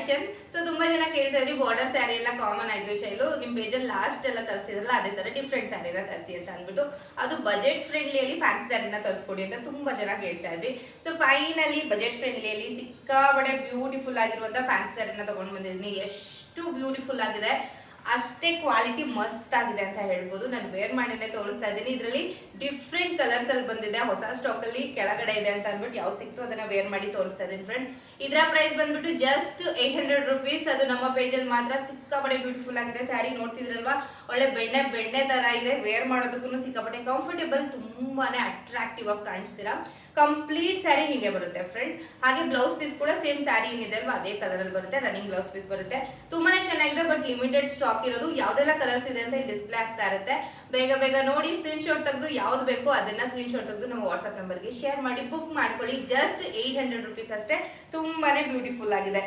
Fashion. So ತುಂಬಾ ಜನ ಕೇಳ್ತಾ ಇದ್ರಿ ಬಾರ್ಡರ್ ಸ್ಯಾರಿ ಎಲ್ಲ ಕಾಮನ್ ಆಯ್ತು ಶೈಲು, ನಿಮ್ ಪೇಜಲ್ಲಿ ಲಾಸ್ಟ್ ಎಲ್ಲ ತರಿಸ್ತಿದ್ರಲ್ಲ ಅದೇ ತರ ಡಿಫ್ರೆಂಟ್ ಸ್ಯಾರಿನ ತರಿಸಿ ಅಂತ ಅಂದ್ಬಿಟ್ಟು, ಅದು ಬಜೆಟ್ ಫ್ರೆಂಡ್ಲಿಯಲ್ಲಿ ಫ್ಯಾನ್ಸಿ ಸ್ಯಾರಿನ ತರಿಸ್ಕೊಡಿ ಅಂತ ತುಂಬಾ ಜನ ಕೇಳ್ತಾ ಇದ್ರಿ. ಸೊ ಫೈನಲಿ ಬಜೆಟ್ ಫ್ರೆಂಡ್ಲಿಯಲ್ಲಿ ಸಿಕ್ಕಾಬಡೆ ಬ್ಯೂಟಿಫುಲ್ ಆಗಿರುವಂತ ಫ್ಯಾನ್ಸಿ ಸ್ಯಾರಿನ ತಗೊಂಡು ಬಂದಿದ್ದೀನಿ. ಎಷ್ಟು ಬ್ಯೂಟಿಫುಲ್ ಆಗಿದೆ, ಅಷ್ಟೇ ಕ್ವಾಲಿಟಿ ಮಸ್ತ್ ಆಗಿದೆ ಅಂತ ಹೇಳ್ಬೋದು. ನಾನು ವೇರ್ ಮಾಡಿನೇ ತೋರಿಸ್ತಾ ಇದ್ದೀನಿ. ಇದರಲ್ಲಿ ಡಿಫ್ರೆಂಟ್ ಕಲರ್ಸ್ ಅಲ್ಲಿ ಬಂದಿದೆ, ಹೊಸ ಸ್ಟಾಕ್ ಅಲ್ಲಿ ಕೆಳಗಡೆ ಇದೆ ಅಂತ ಅಂದ್ಬಿಟ್ಟು ಯಾವ ಸಿಕ್ತು ಅದನ್ನ ವೇರ್ ಮಾಡಿ ತೋರಿಸ್ತಾ ಇದ್ದೀನಿ ಫ್ರೆಂಡ್. ಇದರ ಪ್ರೈಸ್ ಬಂದ್ಬಿಟ್ಟು ಜಸ್ಟ್ 800 rupees. ಅದು ನಮ್ಮ ಪೇಜಲ್ಲಿ ಮಾತ್ರ. ಸಿಕ್ಕಾಪಟ್ಟೆ ಬ್ಯೂಟಿಫುಲ್ ಆಗಿದೆ ಸ್ಯಾರಿ, ನೋಡ್ತಿದ್ರಲ್ವಾ ಒಳ್ಳೆ ಬೆಣ್ಣೆ ತರ ಇದೆ. ವೇರ್ ಮಾಡೋದಕ್ಕೂ ಸಿಕ್ಕಾಪಟ್ಟೆ ಕಂಫರ್ಟೇಬಲ್, ತುಂಬಾನೇ ಅಟ್ರಾಕ್ಟಿವ್ ಆಗಿ ಕಾಣಿಸ್ತೀರಾ. ಕಂಪ್ಲೀಟ್ ಸ್ಯಾರಿ ಹಿಂಗೆ ಬರುತ್ತೆ ಫ್ರೆಂಡ್. ಹಾಗೆ ಬ್ಲೌಸ್ ಪೀಸ್ ಕೂಡ ಸೇಮ್ ಸ್ಯಾರಿ ಏನಿದೆ ಅಲ್ವಾ ಅದೇ ಕಲರ್ ಅಲ್ಲಿ ಬರುತ್ತೆ, ರನ್ನಿಂಗ್ ಬ್ಲೌಸ್ ಪೀಸ್ ಬರುತ್ತೆ. ತುಂಬಾನೇ ಚೆನ್ನಾಗಿದೆ, ಬಟ್ ಲಿಮಿಟೆಡ್ ಸ್ಟಾಕ್ ಇರೋದು. ಯಾವ್ದೆಲ್ಲ ಕಲರ್ಸ್ ಇದೆ ಅಂತ ಡಿಸ್ಪ್ಲೇ ಆಗ್ತಾ ಇರುತ್ತೆ. ಬೇಗ ನೋಡಿ ಸ್ಕ್ರೀನ್ ಶಾಟ್ ತೆಗೆದು ಯಾವ್ದು ಬೇಕೋ ಅದನ್ನ ಸ್ಕ್ರೀನ್ ಶಾಟ್ ತೆಗೆದು ನಮ್ಮ ವಾಟ್ಸ್ಆಪ್ ನಂಬರ್ಗೆ ಶೇರ್ ಮಾಡಿ ಬುಕ್ ಮಾಡ್ಕೊಳ್ಳಿ. ಜಸ್ಟ್ 800 rupees ಅಷ್ಟೇ. ತುಂಬಾನೇ ಬ್ಯೂಟಿಫುಲ್ ಆಗಿದೆ.